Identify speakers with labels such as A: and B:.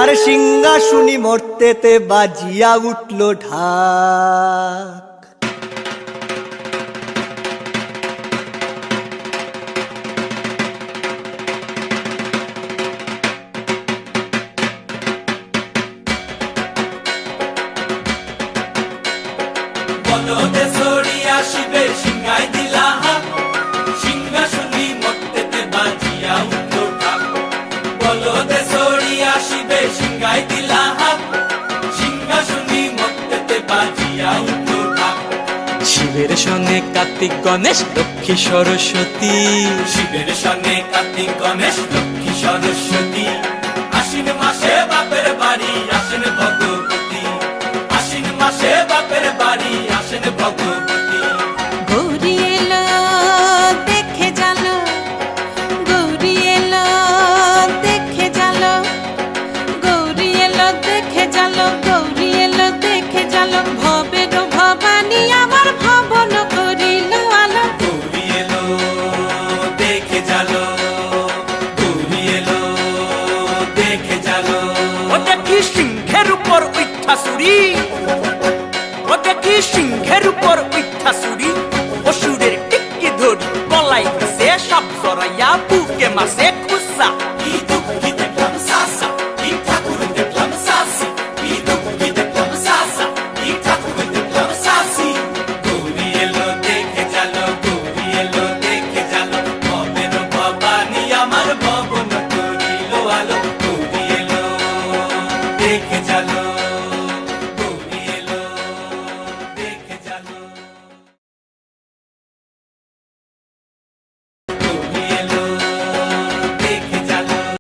A: আর সিংহাসনী মর্তেতে বাজিয়া উঠল ঢাক।
B: বলদে সরিয়া শিবে সিংহায় দিলা হাত, সিংহাসনী মর্তেতে বাজিয়া উঠল ঢাক। বলদে সরিয়া শিবে সিংহায় দিলা হাত, সিংহাসনী মর্তেতে বাজিয়া উঠল ঢাক।
C: শিবের সঙ্গে কার্তিক গণেশ লক্ষ্মী সরস্বতী,
B: শিবের সঙ্গে কার্তিক গণেশ লক্ষ্মী সরস্বতী, আশ্বিন মাসে বাপের বাড়ি আসেন ভগবতী, আশ্বিন মাসে বাপের বাড়ি আসেন ভগবতী।
D: গৌরী এলো দেখে জালো, গৌরী এলো দেখে জালো, গৌরী এলো দেখে জালো, গৌরী এলো দেখে জালো। ভবের ভবানী আমার ভবন করিল আলো।
B: গৌরী এলো দেখে জালো, গৌরী এলো দেখে জালো।
C: ও দেখি সিংহের উপর উঠা চুরি, ও দেখি সিংহের উপর উঠা চুরি, অসুরের টিকি ধরি গলায় গেছে সব জড়াইয়া বুকে মাসে খুসা।
B: কি দুঃখী দেখলাম সাসা, কি ঠাকুর দেখলাম সাসি, কি দুঃখী দেখলাম সাসা, কি ঠাকুর দেখলাম সাসি। গৌরী এলো দেখে জালো, গৌরী এলো দেখে জালো। ভবের ভবানী আমার ভবন করিল আলো। গৌরী এলো দেখে জালো।